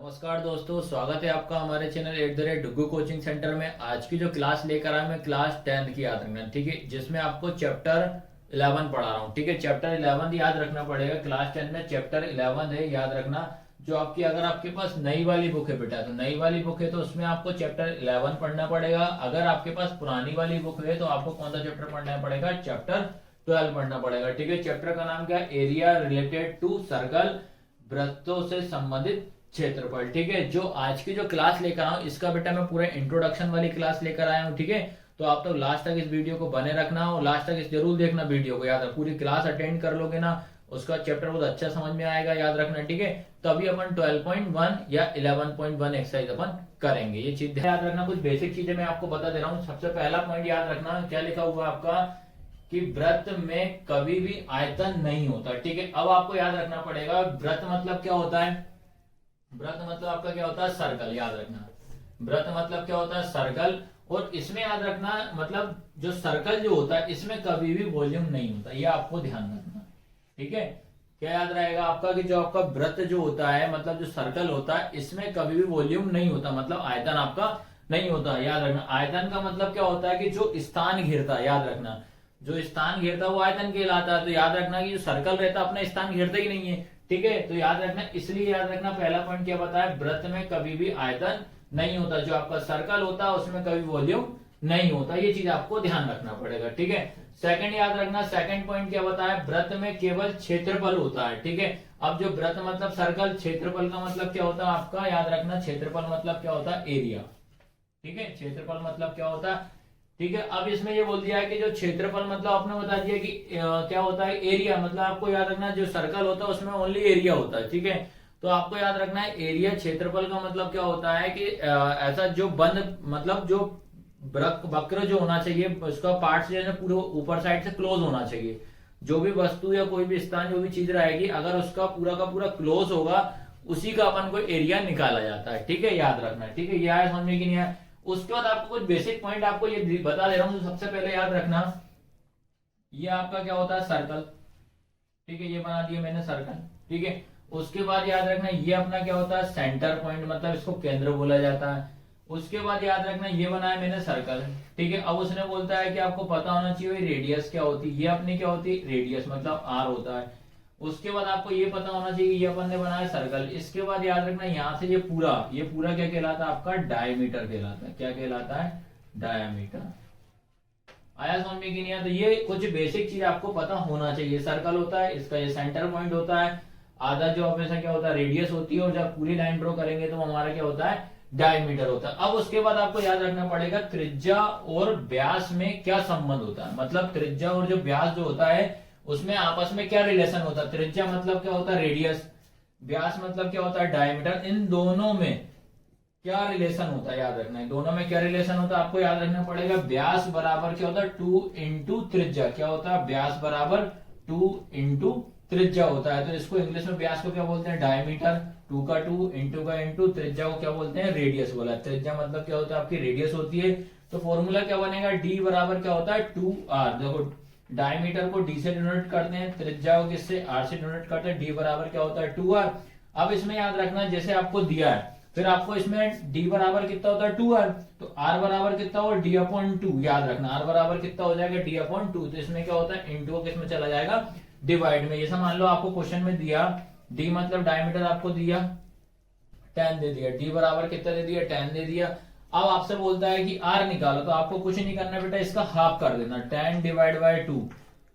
नमस्कार दोस्तों, स्वागत है आपका हमारे चैनल @डुग्गू कोचिंग सेंटर में। आज की जो क्लास लेकर आया मैं क्लास 10 की याद रखना, ठीक है, जिसमें आपको चैप्टर 11 पढ़ा रहा हूँ। ठीक है, चैप्टर 11 याद रखना पड़ेगा। क्लास 10 में चैप्टर 11 है, याद रखना। जो आपकी अगर आपके पास नई वाली बुक है बेटा, तो नई वाली बुक है तो उसमें आपको चैप्टर 11 पढ़ना पड़ेगा। अगर आपके पास पुरानी वाली बुक है तो आपको कौन सा चैप्टर पढ़ना पड़ेगा? चैप्टर 12 पढ़ना पड़ेगा। ठीक है, चैप्टर का नाम क्या है? एरिया रिलेटेड टू सर्कल, वृत्तों से संबंधित क्षेत्रफल। ठीक है, जो आज की जो क्लास लेकर आया हूं इसका बेटा मैं पूरा इंट्रोडक्शन वाली क्लास लेकर आया हूं। ठीक है, तो आप तो लास्ट तक इस वीडियो को बने रखना और लास्ट तक इस जरूर देखना वीडियो को। याद रख, पूरी क्लास अटेंड कर लोगे ना, उसका चैप्टर बहुत अच्छा समझ में आएगा। याद रखना, ठीक है। तभी अपन 12.1 या 11.1 एक्सरसाइज अपन करेंगे। ये चीज याद रखना, कुछ बेसिक चीजें मैं आपको बता दे रहा हूँ। सबसे पहला पॉइंट याद रखना, क्या लिखा हुआ आपका कि वृत्त में कभी भी आयतन नहीं होता। ठीक है, अब आपको याद रखना पड़ेगा वृत्त मतलब क्या होता है। वृत्त मतलब आपका क्या होता है? सर्कल। याद रखना, वृत्त मतलब क्या होता है? सर्कल। और इसमें याद रखना, मतलब जो सर्कल जो होता है इसमें कभी भी वॉल्यूम नहीं होता, ये आपको ध्यान रखना। ठीक है, क्या याद रहेगा आपका कि जो आपका वृत्त जो होता है, मतलब जो सर्कल होता है, इसमें कभी भी वॉल्यूम नहीं होता, मतलब आयतन आपका नहीं होता। याद रखना, आयतन का मतलब क्या होता है कि जो स्थान घेरता है। याद रखना, जो स्थान घेरता है वो आयतन कहलाता है। तो याद रखना कि जो सर्कल रहता है अपना स्थान घेरता ही नहीं है। ठीक है, तो याद रखना, इसलिए याद रखना पहला पॉइंट क्या बताया, वृत्त में कभी भी आयतन नहीं होता। जो आपका सर्कल होता है उसमें कभी वॉल्यूम नहीं होता, ये चीज आपको ध्यान रखना पड़ेगा। ठीक है, सेकंड याद रखना, सेकंड पॉइंट क्या बताया, वृत्त में केवल क्षेत्रफल होता है। ठीक है, अब जो वृत्त मतलब सर्कल, क्षेत्रफल का मतलब क्या होता है आपका? याद रखना, क्षेत्रफल मतलब क्या होता है? एरिया। ठीक है, क्षेत्रफल मतलब क्या होता है? ठीक है, अब इसमें ये बोल दिया है कि जो क्षेत्रफल मतलब आपने बता दिया कि क्या होता है? एरिया। मतलब आपको याद रखना, जो सर्कल होता है उसमें ओनली एरिया होता है। ठीक है, तो आपको याद रखना है एरिया, क्षेत्रफल का मतलब क्या होता है कि ऐसा जो बंद, मतलब जो वक्र जो होना चाहिए उसका पार्ट जो है पूरे ऊपर साइड से क्लोज होना चाहिए। जो भी वस्तु या कोई भी स्थान, जो भी चीज रहेगी, अगर उसका पूरा का पूरा क्लोज होगा, उसी का अपन को एरिया निकाला जाता है। ठीक है, याद रखना। ठीक है, ये आया समझ में कि नहीं आया? उसके बाद आपको कुछ बेसिक पॉइंट आपको ये बता दे रहा हूं। सबसे पहले याद रखना, ये आपका क्या होता है? सर्कल। ठीक है, ये बना दिया मैंने सर्कल। ठीक है, उसके बाद याद रखना, ये अपना क्या होता है? सेंटर पॉइंट, मतलब इसको केंद्र बोला जाता है। उसके बाद याद रखना, ये बनाया मैंने सर्कल। ठीक है, अब उसने बोलता है कि आपको पता होना चाहिए रेडियस क्या होती है। ये अपनी क्या होती है? रेडियस, मतलब आर होता है। उसके बाद आपको ये पता होना चाहिए ये अपन ने बनाया सर्कल। इसके बाद याद रखना, यहां से ये पूरा क्या कहलाता है आपका? डायमीटर कहलाता है। क्या कहलाता है? डायमीटर। आया समझ में कि नहीं आया? तो ये कुछ बेसिक चीज आपको पता होना चाहिए। सर्कल होता है, इसका ये सेंटर पॉइंट होता है, आधा जो हमेशा क्या होता है? रेडियस होती है, और जब पूरी लाइन ड्रॉ करेंगे तो हमारा क्या होता है? डायमीटर होता है। अब उसके बाद आपको याद रखना पड़ेगा त्रिज्या और व्यास में क्या संबंध होता है। मतलब त्रिज्या और जो व्यास जो होता है उसमें आपस में क्या रिलेशन होता है। त्रिज्या मतलब क्या होता है? रेडियस। व्यास मतलब क्या होता है? डायमीटर। इन दोनों में क्या रिलेशन होता है? याद रखना है, दोनों में क्या रिलेशन होता है आपको याद रखना पड़ेगा। व्यास बराबर क्या होता है? 2 इंटू त्रिज्या। क्या होता है? व्यास बराबर 2 इंटू त्रिज्या होता है। तो इसको इंग्लिश में व्यास को क्या बोलते हैं? डायमीटर। 2 का 2, इंटू का इंटू, त्रिज्या को क्या बोलते हैं? रेडियस बोला। त्रिज्या मतलब क्या होता है? आपकी रेडियस होती है। तो फॉर्मूला क्या बनेगा? डी बराबर क्या होता है? 2r। देखो, डायमीटर को डी से डिनोट करते हैं, त्रिज्या को किससे? आर से डिनोट करते हैं। डी बराबर क्या होता है? 2r। अब इसमें याद रखना, जैसे आपको दिया है, फिर आपको इसमें d बराबर कितना होता है? 2r। तो r बराबर कितना होगा? d/2। याद रखना, r बराबर कितना हो जाएगा? d/2। तो इसमें क्या होता है? इंटू किसमें चला जाएगा? डिवाइड में। जैसा मान लो आपको क्वेश्चन में दिया d मतलब डायमीटर आपको दिया 10 दे दिया, d बराबर कितना दे दिया? 10 दे दिया। अब आपसे बोलता है कि r निकालो, तो आपको कुछ नहीं करना बेटा, इसका हाफ कर देना। 10 डिवाइड बाय 2,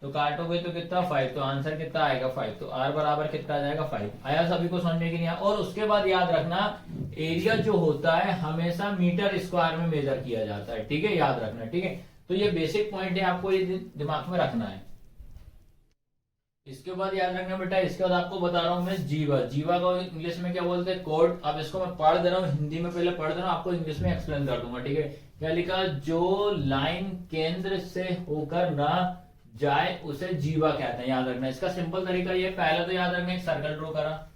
तो काटोगे तो कितना? 5। तो आंसर कितना आएगा? 5। तो r बराबर कितना आ जाएगा? 5। आया सभी को समझ में कि नहीं आया? और उसके बाद याद रखना, एरिया जो होता है हमेशा मीटर स्क्वायर में मेजर किया जाता है। ठीक है, याद रखना। ठीक है, तो ये बेसिक पॉइंट है, आपको ये दिमाग में रखना है। इसके बाद याद रखना बेटा, इसके बाद आपको बता रहा हूं मैं जीवा। जीवा को इंग्लिश में क्या बोलते हैं? कोड। अब इसको मैं पढ़ दे रहा हूँ, हिंदी में पहले पढ़ दे रहा हूँ, आपको इंग्लिश में एक्सप्लेन कर दूंगा। ठीक है, क्या लिखा? जो लाइन केंद्र से होकर ना जाए उसे जीवा कहते हैं। याद रखना, इसका सिंपल तरीका ये, पहले तो याद रखना, एक सर्कल ड्रॉ करा,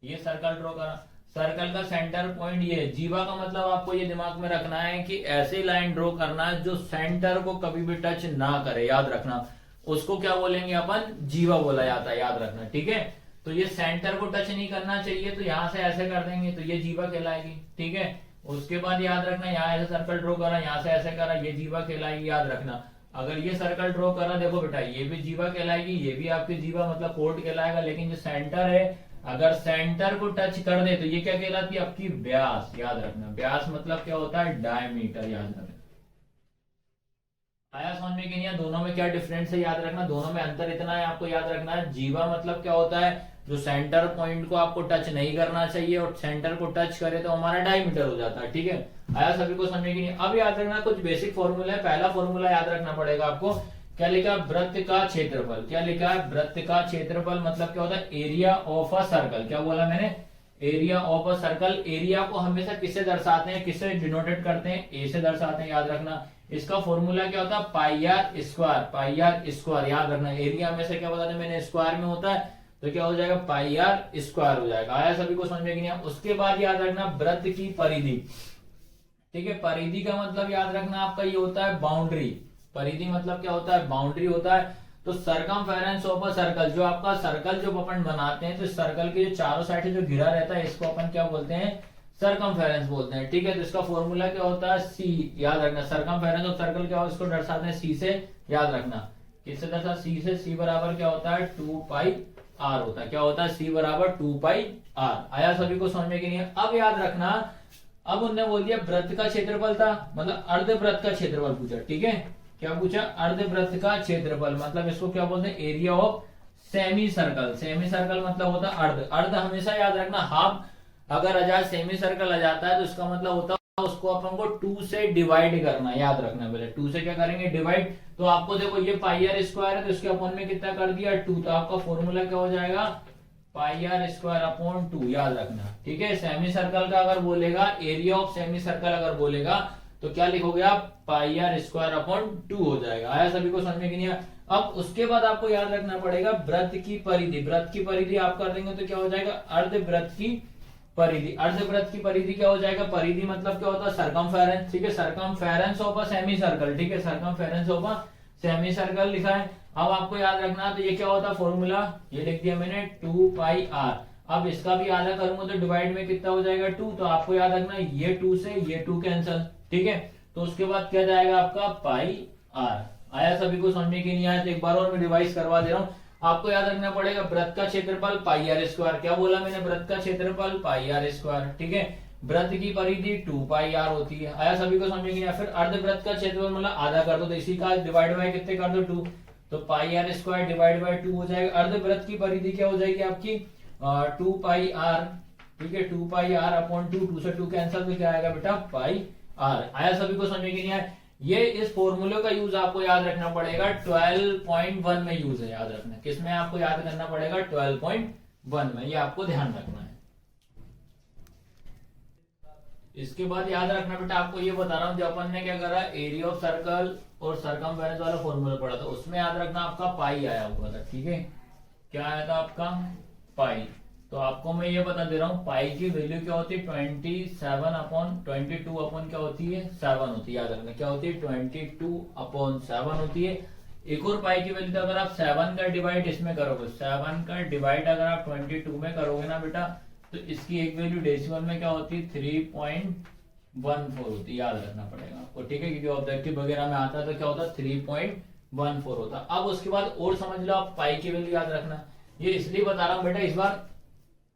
ये सर्कल ड्रॉ करा, सर्कल का सेंटर पॉइंट ये। जीवा का मतलब आपको ये दिमाग में रखना है कि ऐसी लाइन ड्रॉ करना है जो सेंटर को कभी भी टच ना करे। याद रखना, उसको क्या बोलेंगे अपन? जीवा बोला जाता है। याद रखना, ठीक है। तो ये सेंटर को टच नहीं करना चाहिए, तो यहाँ से ऐसे कर देंगे तो ये जीवा कहलाएगी, ठीक है। उसके बाद याद रखना यहाँ ऐसे सर्कल ड्रॉ करा, यहाँ से ऐसे करा, ये जीवा कहलाएगी, याद रखना। अगर ये सर्कल ड्रॉ करा, देखो बेटा ये भी जीवा कहलाएगी, ये भी आपकी जीवा मतलब कोट कहलाएगा, लेकिन जो सेंटर है अगर सेंटर को टच कर दे तो ये क्या कहलाती है आपकी व्यास, याद रखना। व्यास मतलब क्या होता है डायमीटर, याद रखना। आया समझ में कि नहीं? दोनों में क्या डिफरेंस है याद रखना, दोनों में अंतर इतना है आपको याद रखना है। जीवा मतलब क्या होता है, जो सेंटर पॉइंट को आपको टच नहीं करना चाहिए, और सेंटर को टच करे तो हमारा डायमीटर हो जाता है, ठीक है। आया सभी को समझ में कि नहीं? अब याद रखना कुछ बेसिक फॉर्मूला है। पहला फॉर्मूला याद रखना पड़ेगा आपको, क्या लिखा, वृत्त का क्षेत्रफल। क्या लिखा है, वृत्त का क्षेत्रफल मतलब क्या होता है, एरिया ऑफ अ सर्कल। क्या बोला मैंने, area of a circle. Area को हमेशा किससे दर्शाते हैं, किससे डिनोटेट करते हैं, ए से दर्शाते हैं, याद रखना। इसका फॉर्मूला क्या होता है, pi r square, pi r square, याद रखना। एरिया में से क्या बताया मैंने, स्क्वायर में होता है, तो क्या हो जाएगा, पाई आर स्क्वायर हो जाएगा। आया सभी को समझ में कि नहीं? उसके बाद याद रखना वृत्त की परिधि, ठीक है। परिधि का मतलब याद रखना आपका ये होता है बाउंड्री। परिधि मतलब क्या होता है, बाउंड्री होता है। तो सरकमफेरेंस ऑफ अ सर्कल, जो आपका सर्कल जो अपन बनाते हैं, तो सर्कल के जो चारों साइड जो घिरा रहता है, इसको अपन क्या बोलते हैं, सरकमफेरेंस बोलते हैं, ठीक है। तो इसका फॉर्मूला क्या होता है, सी, याद रखना। सरकमफेरेंस ऑफ सर्कल क्या होता है, इसको दर्शाते हैं सी से, याद रखना। किससे दर्शा, सी से। सी बराबर क्या होता है, 2 पाई आर होता है। क्या होता है, सी बराबर 2 पाई आर। आया सभी को समझ में कि नहीं? अब याद रखना, अब उन्होंने बोल दिया वृत्त का क्षेत्रफल था, मतलब अर्धवृत्त का क्षेत्रफल पूछा, ठीक है। क्या पूछा, अर्धवृत्त का क्षेत्रफल, मतलब इसको क्या बोलते हैं, area of semi circle. Semi circle मतलब होता है अर्ध। अर्ध हमेशा याद रखना, हाफ अगर आ जाए, सेमी सर्कल आ जाता है, तो इसका मतलब होता है उसको अपन को 2 से डिवाइड करना, याद रखना। पहले 2 से क्या करेंगे, डिवाइड। तो आपको देखो ये पाई आर स्क्वायर है, तो इसके अपन में कितना कर दिया, 2, तो आपका फॉर्मूला क्या हो जाएगा, पाई आर स्क्वायर अपॉन 2, याद रखना, ठीक है। सेमी सर्कल का अगर बोलेगा, एरिया ऑफ सेमी सर्कल अगर बोलेगा, तो क्या लिखोगे आप, पाई आर स्क्वायर अपॉन 2 हो जाएगा। आया सभी को समझ में कि नहीं? अब उसके बाद आपको याद रखना पड़ेगा वृत्त की परिधि। वृत्त की परिधि आप कर देंगे तो क्या हो जाएगा, अर्धवृत्त की परिधि। अर्धवृत्त की परिधि क्या हो जाएगा, परिधि मतलब क्या होता है, सरकमफेरेंस, ठीक है। Circumference of a semi circle, ठीक है। Circumference of a semi circle लिखा है। अब आपको याद रखना, तो ये क्या होता है फॉर्मूला, ये लिख दिया मैंने, 2 पाई आर। अब इसका भी आधा करूंगा तो डिवाइड में कितना हो जाएगा, 2। तो आपको याद रखना, ये 2 से ये 2 कैंसल, ठीक है। तो उसके बाद क्या जाएगा आपका, पाई आर। आया सभी को समझ में कि नहीं आया? तो एक बार और मैं रिवाइज करवा दे रहा हूँ। आपको याद रखना पड़ेगा वृत्त का क्षेत्रफल पाई आर स्क्वायर। क्या बोला मैंने, वृत्त का क्षेत्रफल पाई आर स्क्वायर, ठीक है। वृत्त की परिधि 2 पाई आर होती है। आया सभी को समझ में कि नहीं? फिर अर्धवृत्त का क्षेत्रफल मतलब आधा कर दो, तो इसी का डिवाइड बाय कितने कर दो, 2। तो पाई आर स्क्वायर डिवाइड बाय 2 हो जाएगा। अर्धवृत्त की परिधि क्या हो जाएगी आपकी, 2 पाई आर, ठीक है। 2 पाई आर अपॉन 2, 2 से 2 कैंसल, तो क्या आएगा बेटा, पाई आर। आया सभी को समझ में कि नहीं आया? ये इस फॉर्मूले का यूज आपको याद रखना पड़ेगा 12.1 में यूज है, याद रखना। किसमें आपको याद करना पड़ेगा, 12.1 में, ये आपको ध्यान रखना है। इसके बाद याद रखना बेटा, आपको ये बता रहा हूं, जो अपन ने क्या करा, एरिया ऑफ सर्कल और सरकमफेरेंस वाला फॉर्मूला पढ़ा था, उसमें याद रखना आपका पाई आया हुआ था, ठीक है। क्या आया था आपका, पाई। तो आपको मैं ये बता दे रहा हूँ, पाई की वैल्यू क्या होती है, 27 अपॉन 22 अपॉन क्या होती है, 7 होती है। याद रखना क्या होती है, 22 अपॉन 7 होती है। एक और पाई की वैल्यू, अगर आप 7 का डिवाइड इसमें करोगे, 7 का डिवाइड अगर आप 22 में करोगे ना बेटा, तो इसकी एक वैल्यू डेसिमल में क्या होती है, 3.14 होती है। याद रखना पड़ेगा आपको, ठीक है, क्योंकि ऑब्जेक्टिव वगैरह में आता है तो क्या होता है, 3.14 होता है। अब उसके बाद और समझ लो आप, पाई की वैल्यू याद रखना। ये इसलिए बता रहा हूँ बेटा, इस बार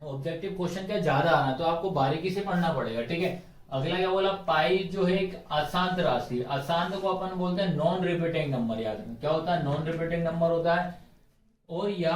ऑब्जेक्टिव क्वेश्चन क्या ज्यादा आना, तो आपको बारीकी से पढ़ना पड़ेगा, ठीक है। अगला क्या बोला, पाई जो है एक अशांत राशि। अशांत को अपन बोलते हैं नॉन रिपीटिंग नंबर। याद रखना क्या होता है, नॉन रिपीटिंग नंबर होता है। और या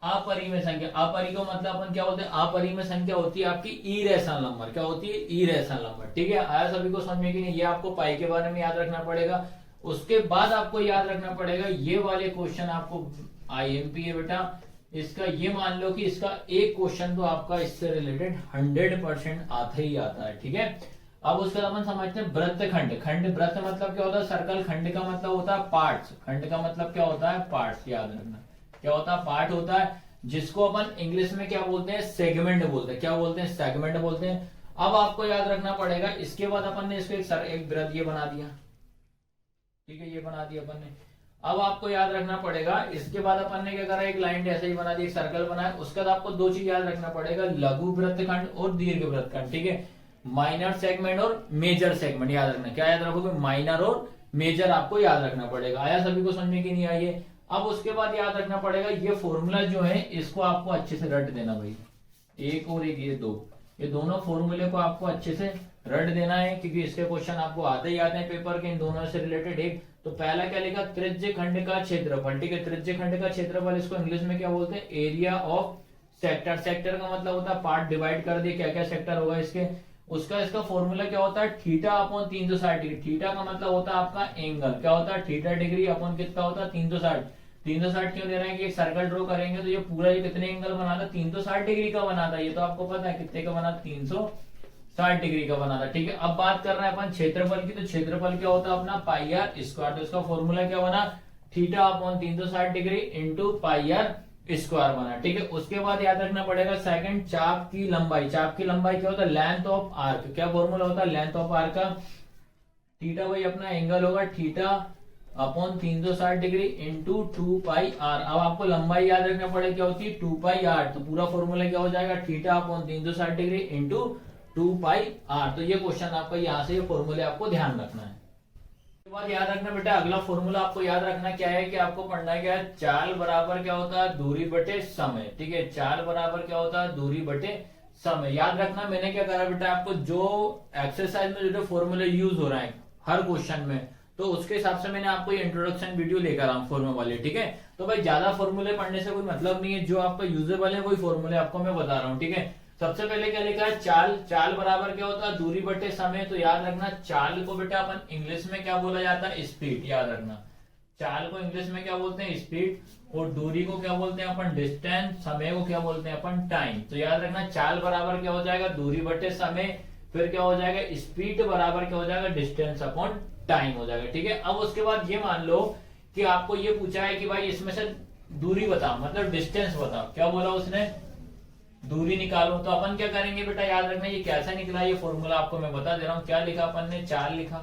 अपरिमेय संख्या, अपरि को मतलब अपन क्या बोलते हैं, अपरिमेय संख्या होती है आपकी इरेशनल नंबर। क्या होती है, इरेशनल नंबर, ठीक है। आया सभी को समझ में कि नहीं? ये आपको पाई के बारे में याद रखना पड़ेगा। उसके बाद आपको याद रखना पड़ेगा, ये वाले क्वेश्चन आपको आईएमपी है बेटा, इसका ये मान लो कि इसका एक क्वेश्चन तो आपका इससे रिलेटेड 100% आता ही आता है, ठीक है। अब उसका अपन समझते हैं वृत्त खंड। खंड, वृत्त मतलब क्या होता है, सर्कल। खंड का मतलब होता है पार्ट्स। खंड का मतलब क्या होता है, पार्ट्स। याद रखना क्या होता है, पार्ट होता है, जिसको अपन इंग्लिश में क्या बोलते हैं, सेगमेंट बोलते हैं। क्या बोलते हैं, सेगमेंट बोलते हैं। अब आपको याद रखना पड़ेगा, इसके बाद अपन ने इसको एक वृत्त ये बना दिया, ठीक है, ये बना दिया अपन ने। अब आपको याद रखना पड़ेगा, इसके बाद अपन ने क्या करा, एक लाइन ऐसे ही बना दी, एक सर्कल बनाया। उसके बाद आपको दो चीज याद रखना पड़ेगा, लघु वृत्तखंड और दीर्घ वृत्तखंड, ठीक है। माइनर सेगमेंट और मेजर सेगमेंट याद रखना। क्या याद रखोगे, माइनर और मेजर आपको याद रखना पड़ेगा। आया सभी को समझ में कि नहीं आई है? अब उसके बाद याद रखना पड़ेगा, ये फॉर्मूला जो है इसको आपको अच्छे से रट देना भाई, एक और एक ये दो, ये दोनों फॉर्मूले को आपको अच्छे से रट देना है, क्योंकि इसके क्वेश्चन आपको आते ही आते हैं पेपर के इन दोनों से रिलेटेड। एक तो पहला क्या लिखा, त्रिज्य खंड का क्षेत्रफल, ठीक है। त्रिज्य खंड का क्षेत्रफल इसको इंग्लिश में क्या बोलते हैं, एरिया ऑफ सेक्टर। सेक्टर का मतलब होता है पार्ट, डिवाइड कर दिए, क्या क्या सेक्टर होगा इसके। उसका इसका फॉर्मूला क्या होता है, थीटा अपॉन 360 डिग्री। थीटा का मतलब होता है आपका एंगल, क्या होता है, थीटा डिग्री अपॉन कितना होता है, 360। 360 क्यों दे रहे हैं कि एक सर्कल ड्रॉ करेंगे तो ये पूरा ये कितने एंगल बनाता है, 360 डिग्री का बनाता है। ये तो आपको पता है कितने का बना, 360 डिग्री का बनाता है, ठीक है। अब बात कर रहे हैं अपन क्षेत्रफल की, तो क्षेत्रफल क्या होता है अपना पाई आर स्क्वायर। तो इसका फॉर्मूला क्या बना, theta upon 360 degree into pi r square बना, ठीक है। उसके बाद याद रखना पड़ेगा सेकंड, चाप की लंबाई। चाप की लंबाई क्या होता है, लेंथ ऑफ आर्क। क्या फॉर्मूला होता है, लेंथ ऑफ आर्क का थीटा भाई अपना एंगल होगा, theta upon 360 degree into 2 pi r. अब आपको लंबाई याद रखना पड़ेगा, क्या होती है, 2 पाई आर। तो पूरा फॉर्मूला क्या हो जाएगा, theta upon 360 degree into 2 pi r. तो ये क्वेश्चन आपका यहाँ से ये फॉर्मूले आपको ध्यान रखना है। उसके बाद याद रखना बेटा, अगला फॉर्मूला आपको याद रखना क्या है, कि आपको पढ़ना क्या है, चाल बराबर क्या होता है, दूरी बटे समय, ठीक है। चाल बराबर क्या होता है, दूरी बटे समय। याद रखना मैंने क्या करा बेटा, आपको जो एक्सरसाइज में जो फॉर्मूले यूज हो रहा है हर क्वेश्चन में, तो उसके हिसाब से मैंने आपको ये इंट्रोडक्शन वीडियो लेकर आऊँ फॉर्मूले वाले, ठीक है। तो भाई ज्यादा फॉर्मूले पढ़ने से कोई मतलब नहीं है, जो आपका यूजेबल है वही फॉर्मूले आपको मैं बता रहा हूँ, ठीक है। सबसे पहले क्या लिखा है, चाल। चाल बराबर क्या होता है, दूरी बटे समय। तो याद रखना चाल को बेटा अपन इंग्लिश में क्या बोला जाता है, स्पीड। याद रखना चाल को इंग्लिश में क्या बोलते हैं, स्पीड। और दूरी को क्या बोलते हैं अपन, डिस्टेंस। समय को क्या बोलते हैं अपन, टाइम। तो याद रखना चाल बराबर क्या हो जाएगा, दूरी बटे समय। फिर क्या हो जाएगा, स्पीड बराबर क्या हो जाएगा, डिस्टेंस अपॉन टाइम हो जाएगा, ठीक है। अब उसके बाद ये मान लो कि आपको ये पूछा है कि भाई इसमें से दूरी बताओ, मतलब डिस्टेंस बताओ। क्या बोला उसने, दूरी निकालो। तो अपन क्या करेंगे बेटा, याद रखना ये कैसा निकला, ये फॉर्मूला आपको मैं बता दे रहा हूँ। क्या लिखा अपन ने, चाल लिखा।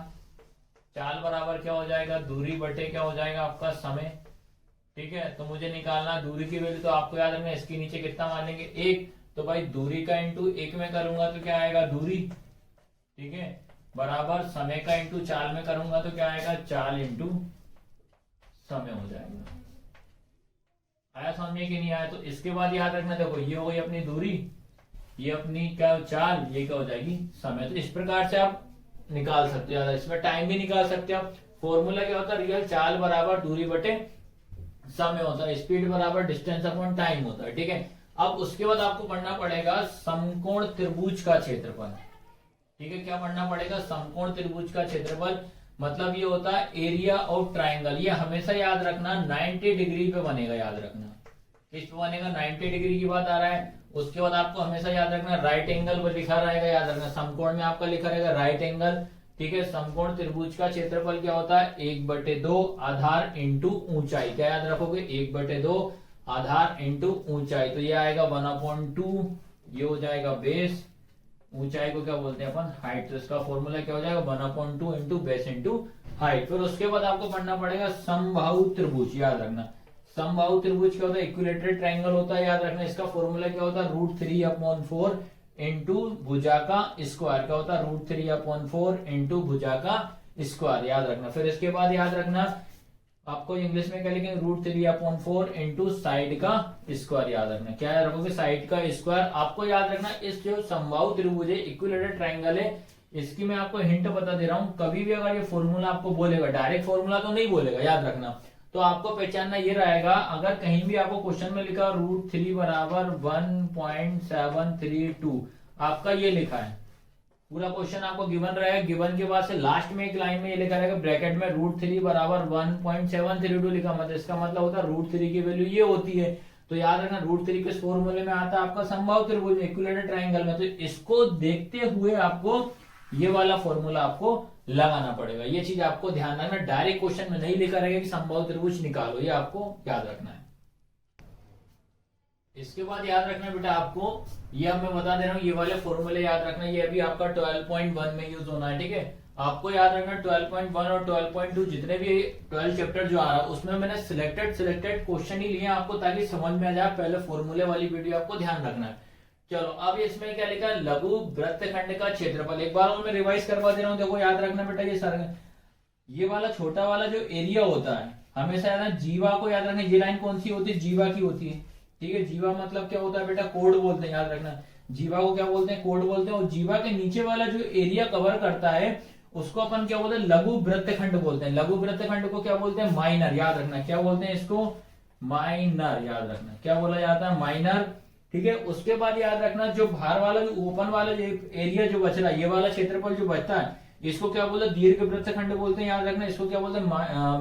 चाल बराबर क्या हो जाएगा, दूरी बटे क्या हो जाएगा आपका समय, ठीक है। तो मुझे निकालना दूरी की वैल्यू, तो आपको याद रखना इसके नीचे कितना मान लेंगे, 1। तो भाई दूरी का इंटू 1 में करूंगा तो क्या आएगा, दूरी, ठीक है, बराबर समय का इंटू चाल में करूंगा तो क्या आएगा, चाल इंटू समय हो जाएगा। आया समझे कि नहीं आया? तो इसके बाद याद रखना, देखो ये हो गई अपनी दूरी, ये अपनी क्या चाल, ये क्या हो जाएगी समय। तो इस प्रकार से आप निकाल सकते हो, इसमें टाइम भी निकाल सकते हो। फॉर्मूला क्या होता है, रियल चाल बराबर दूरी बटे समय होता है, स्पीड बराबर डिस्टेंस अपॉन टाइम होता है, ठीक है। अब उसके बाद आपको पढ़ना पड़ेगा समकोण त्रिभुज का क्षेत्रफल, ठीक है। क्या पढ़ना पड़ेगा, समकोण त्रिभुज का क्षेत्रफल। मतलब ये होता है एरिया ऑफ ट्राइंगल। ये हमेशा याद रखना 90 डिग्री पे बनेगा, याद रखना किस पे बनेगा, 90 डिग्री की बात आ रहा है। उसके बाद आपको हमेशा याद रखना राइट एंगल पर लिखा रहेगा, याद रखना समकोण में आपका लिखा रहेगा राइट एंगल, ठीक है। समकोण त्रिभुज का क्षेत्रफल क्या होता है, 1/2 आधार इंटू ऊंचाई। क्या याद रखोगे, 1/2 आधार इंटू ऊंचाई। तो ये आएगा 1/2, ये हो जाएगा बेस, ऊंचाई को क्या बोलते हैं अपन, हाइट। तो इसका फॉर्मूला क्या हो जाएगा, 1/2 इंटू बेस इंटू हाइट। फिर उसके बाद आपको पढ़ना पड़ेगा समबाहु त्रिभुज। याद रखना समबाहु त्रिभुज क्या होता है, इक्विलेटरल ट्रायंगल होता है। याद रखना इसका फॉर्मूला क्या होता है, √3/4 इंटू भुजा का स्क्वायर। क्या होता है, √3/4 इंटू भुजा का स्क्वायर, याद रखना। फिर इसके बाद याद रखना आपको इंग्लिश में क्या लिखेंगे, √3/4 इंटू साइड का स्क्वायर। याद रखना क्या याद रखोगे, साइड का स्क्वायर। आपको याद रखना इस जो समबाहु त्रिभुज है, इक्विलेटरल ट्रायंगल है, इसकी मैं आपको हिंट बता दे रहा हूं। कभी भी अगर ये फॉर्मूला आपको बोलेगा, डायरेक्ट फॉर्मूला तो नहीं बोलेगा, याद रखना। तो आपको पहचानना ये रहेगा, अगर कहीं भी आपको क्वेश्चन में लिखा √3 बराबर 1.732, आपका ये लिखा है, पूरा क्वेश्चन आपको गिवन रहेगा। गिवन के बाद से लास्ट में एक लाइन में ये लिखा रहेगा ब्रैकेट में √3 बराबर 1.732 लिखा, मतलब इसका मतलब होता है √3 की वैल्यू ये होती है। तो याद रखना √3 किस फॉर्मूले में आता है, आपका समबाहु त्रिभुज इक्विलेटरल ट्रायंगल में। तो इसको देखते हुए आपको ये वाला फॉर्मूला आपको लगाना पड़ेगा। ये चीज आपको ध्यान रखना, डायरेक्ट क्वेश्चन में नहीं लिखा रहेगा कि समबाहु त्रिभुज निकालो, ये आपको याद रखना है। इसके बाद याद रखना बेटा आपको, ये अब मैं बता दे रहा हूँ, ये वाले फॉर्मूले याद रखना, ये अभी आपका 12.1 में यूज होना है, ठीक है। आपको याद रखना 12.1 और 12.2 जितने भी 12 चैप्टर जो आ रहा है उसमें मैंने सिलेक्टेड क्वेश्चन ही लिए हैं आपको, ताकि समझ में आ जाए। पहले फॉर्मूले वाली वीडियो आपको ध्यान रखना है। चलो अब इसमें क्या लिखा है, लघु वृत्तखंड का क्षेत्रफल। एक बार मैं रिवाइज करवा दे रहा हूँ, देखो याद रखना बेटा। ये सारा ये वाला छोटा वाला जो एरिया होता है, हमेशा याद जीवा को याद रखना। ये लाइन कौन सी होती है, जीवा की होती है, ठीक है। जीवा मतलब क्या होता है बेटा, कोड बोलते हैं, याद रखना। जीवा को क्या बोलते हैं, कोड बोलते हैं। और जीवा के नीचे वाला जो एरिया कवर करता है उसको अपन क्या बोलते हैं, लघु वृत्तखंड बोलते हैं। लघु वृत्तखंड को क्या बोलते हैं, माइनर, याद रखना। क्या बोलते हैं इसको, माइनर, याद रखना। क्या बोला जाता है, माइनर, ठीक है। उसके बाद याद रखना जो बाहर वाला जो ओपन वाला जो एरिया जो बच रहा है, ये वाला क्षेत्रफल जो बचता है, इसको क्या बोलते हैं, दीर्घ वृत्तखंड बोलते हैं, याद रखना। इसको क्या बोलते हैं,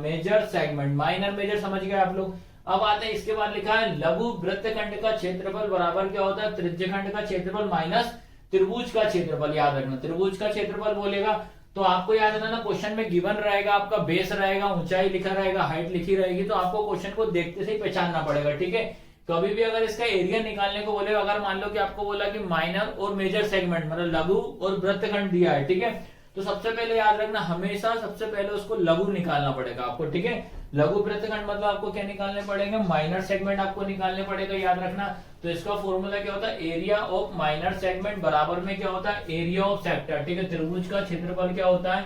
मेजर सेगमेंट। माइनर मेजर समझ गए आप लोग। अब आते हैं इसके बाद लिखा है लघु वृत्तखंड का क्षेत्रफल बराबर क्या होता है, त्रिज्यखंड का क्षेत्रफल माइनस त्रिभुज का क्षेत्रफल। याद रखना, त्रिभुज का क्षेत्रफल बोलेगा तो आपको याद रखना ना, क्वेश्चन में गिवन रहेगा, आपका बेस रहेगा, ऊंचाई लिखा रहेगा, हाइट लिखी रहेगी, तो आपको क्वेश्चन को देखते से ही पहचानना पड़ेगा, ठीक है। कभी भी अगर इसका एरिया निकालने को बोले, अगर मान लो कि आपको बोला कि माइनर और मेजर सेगमेंट मतलब लघु और वृत्तखंड दिया है, ठीक है, तो सबसे पहले याद रखना हमेशा सबसे पहले उसको लघु निकालना पड़ेगा आपको, ठीक है। लघु वृत्तखंड मतलब आपको क्या निकालने पड़ेगा, माइनर सेगमेंट आपको निकालने पड़ेगा, याद रखना। तो इसका फॉर्मूला क्या होता है, एरिया ऑफ माइनर सेगमेंट बराबर में क्या होता है, एरिया ऑफ सेक्टर, ठीक है। त्रिभुज का क्षेत्रफल क्या होता है,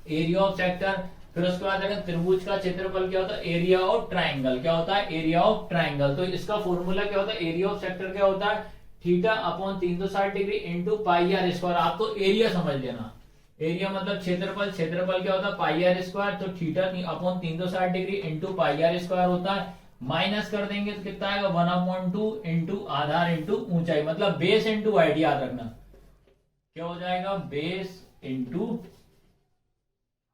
एरिया ऑफ सेक्टर। फिर उसके बाद अगर त्रिभुज का क्षेत्रफल क्या होता है, एरिया ऑफ ट्राइंगल। क्या होता है, एरिया ऑफ ट्राइंगल। तो इसका फॉर्मूला क्या होता है, एरिया ऑफ सेक्टर क्या होता है, theta upon 360 degree into pi r square. आपको एरिया समझ लेना, एरिया मतलब क्षेत्रफल, क्षेत्रफल क्या होता है पाई आर स्क्वायर, तो theta upon 360 degree into pi r square होता है। माइनस कर देंगे तो कितना आएगा, 1/2 इंटू आधार इंटू ऊंचाई, मतलब बेस इंटू हाइट। याद रखना क्या हो जाएगा, बेस इंटू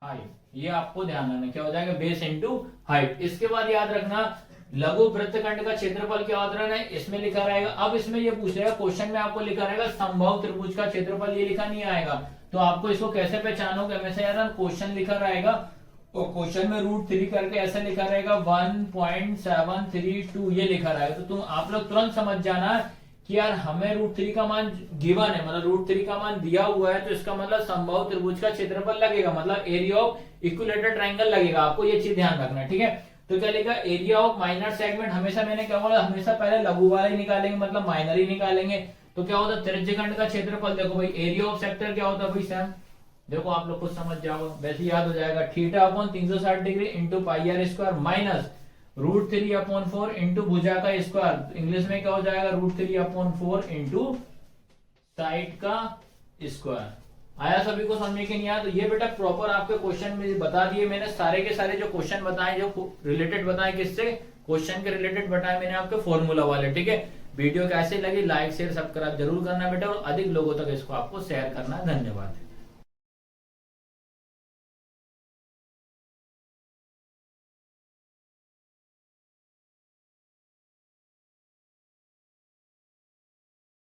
हाइट। ये आपको ध्यान रखना, क्या हो जाएगा, बेस इंटू हाइट। इसके बाद याद रखना लघु वृत्तखंड का क्षेत्रफल क्या होता है, इसमें लिखा रहेगा। अब इसमें ये पूछ रहेगा, क्वेश्चन में आपको लिखा रहेगा समबाहु त्रिभुज का क्षेत्रफल, ये लिखा नहीं आएगा। तो आपको इसको कैसे पहचानोगे, हमेशा यार क्वेश्चन लिखा रहेगा और क्वेश्चन में √3 करके ऐसा लिखा रहेगा 1.732 ये लिखा रहेगा। तो तुम आप लोग तुरंत समझ जाना कि यार हमें √3 का मान गिवन है, मतलब √3 का मान दिया हुआ है, तो इसका मतलब समबाहु त्रिभुज का क्षेत्रफल लगेगा, मतलब एरिया ऑफ इक्विलेटरल ट्रायंगल लगेगा। आपको ये चीज ध्यान रखना, ठीक है। तो क्या लिखा, एरिया ऑफ माइनर सेगमेंट। हमेशा मैंने क्या बोला, हमेशा पहले लघु वाला ही निकालेंगे, मतलब माइनर ही निकालेंगे। तो क्या होता है, त्रिज्यखंड का क्षेत्रफल। देखो भाई एरिया ऑफ सेक्टर क्या होता है भाई सैम, देखो आप लोग खुद समझ जाओ, वैसे याद हो जाएगा। Theta upon 360 degree into pi r square minus √3/4 into भुजा का स्क्वायर। इंग्लिश में क्या हो जाएगा, √3/4 इंटू साइड का स्क्वायर। आया सभी को समझ के नहीं आया, तो ये बेटा प्रॉपर आपके क्वेश्चन में बता दिए मैंने। सारे के सारे जो क्वेश्चन बताए, जो रिलेटेड बताए, किससे, क्वेश्चन के रिलेटेड बताए मैंने आपके फॉर्मूला वाले, ठीक है। वीडियो कैसे लगी, लाइक शेयर सब्सक्राइब जरूर करना बेटा, और अधिक लोगों तक इसको आपको शेयर करना है। धन्यवाद।